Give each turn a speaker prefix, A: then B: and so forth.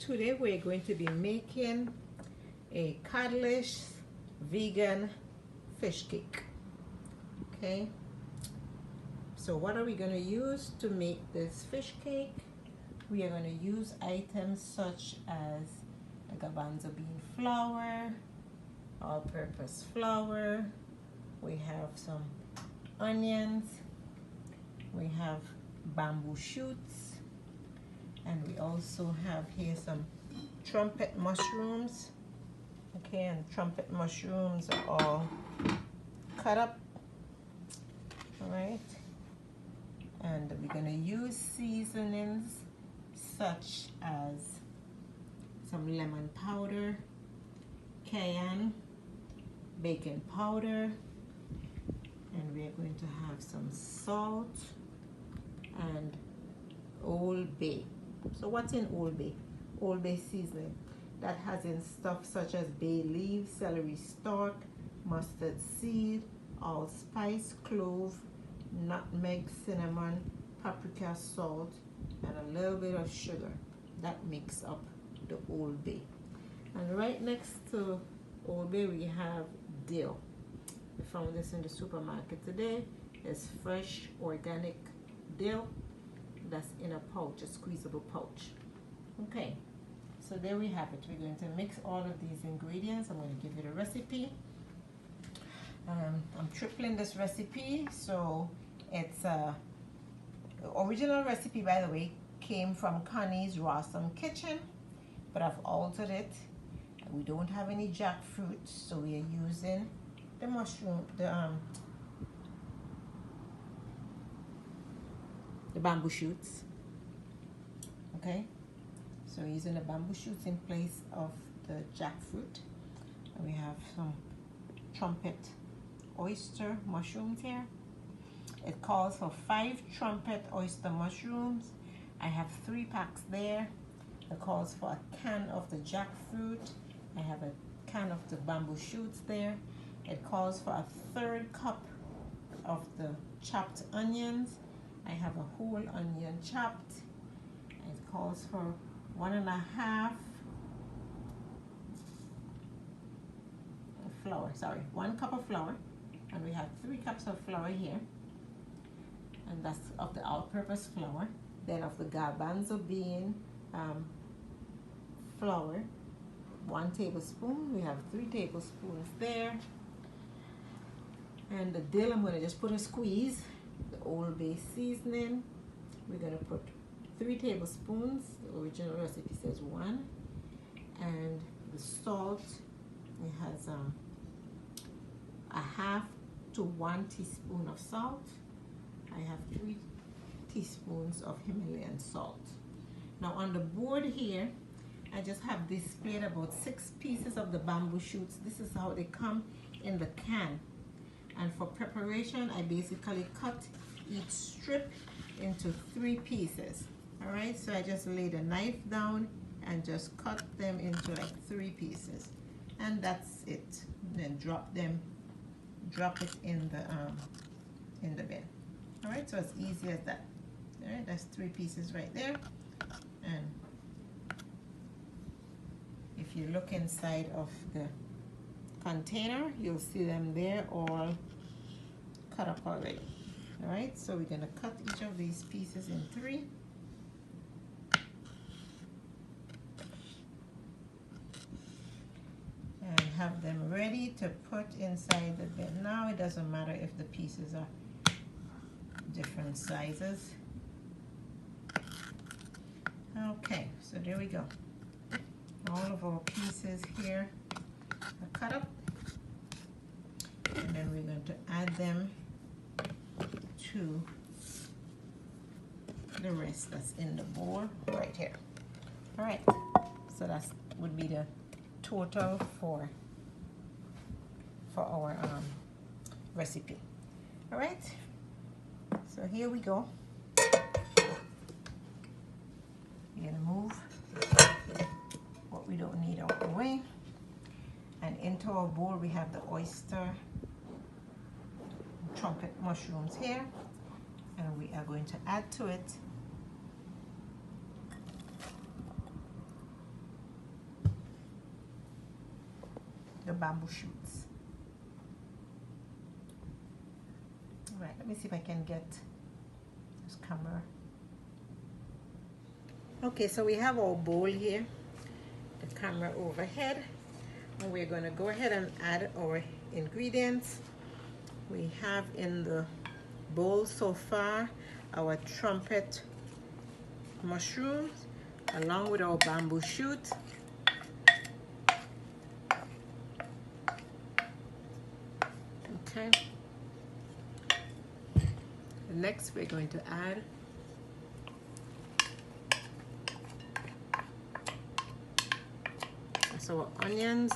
A: Today we're going to be making a cod-less vegan fish cake. Okay, so what are we going to use to make this fish cake? We are going to use items such as a garbanzo bean flour, all-purpose flour, we have some onions, we have bamboo shoots, and we also have here some trumpet mushrooms. Okay, and trumpet mushrooms are all cut up. All right, and we're going to use seasonings such as some lemon powder, cayenne, baking powder, and we're going to have some salt and Old Bay. So what's in Old Bay? Old Bay seasoning. That has in stuff such as bay leaves, celery stalk, mustard seed, allspice, clove, nutmeg, cinnamon, paprika, salt, and a little bit of sugar. That makes up the Old Bay. And right next to Old Bay we have dill. We found this in the supermarket today. It's fresh organic dill that's in a pouch, a squeezable pouch. Okay, so there we have it. We're going to mix all of these ingredients. I'm going to give you the recipe. I'm tripling this recipe, so it's the original recipe, by the way, came from Connie's Rawsome Kitchen, but I've altered it. We don't have any jackfruit, so we are using the mushroom, the bamboo shoots. Okay, so we're using the bamboo shoots in place of the jackfruit. And we have some trumpet oyster mushrooms here. It calls for 5 trumpet oyster mushrooms. I have 3 packs there. It calls for a can of the jackfruit. I have a can of the bamboo shoots there. It calls for a 1/3 cup of the chopped onions. I have a whole onion chopped. It calls for 1.5 flour, sorry, 1 cup of flour. And we have 3 cups of flour here. And that's of the all-purpose flour. Then of the garbanzo bean flour, 1 tablespoon. We have 3 tablespoons there. And the dill, I'm going to just put a squeeze. The Old Bay seasoning, we're going to put 3 tablespoons. The original recipe says 1. And the salt, it has 1/2 to 1 teaspoon of salt. I have 3 teaspoons of Himalayan salt. Now on the board here, I just have displayed about 6 pieces of the bamboo shoots. This is how they come in the can. And for preparation, I basically cut each strip into 3 pieces. All right, so I just lay the knife down and just cut them into like 3 pieces. And that's it. Then drop it in the bin. All right, so as easy as that. All right, that's 3 pieces right there. And if you look inside of the container, you'll see them there all cut up already. All right, so we're going to cut each of these pieces in 3. And have them ready to put inside the bin. Now it doesn't matter if the pieces are different sizes. Okay, so there we go. All of our pieces here are cut up. And then we're going to add them to the rest that's in the bowl right here. All right, so that would be the total for our recipe. All right, so here we go. We're gonna move what we don't need out the way, and into our bowl we have the oyster trumpet mushrooms here, and we are going to add to it the bamboo shoots. All right, let me see if I can get this camera. Okay, so we have our bowl here, the camera overhead, and we're going to go ahead and add our ingredients. We have in the bowl so far our trumpet mushrooms along with our bamboo shoot. Okay. Next we're going to add our onions.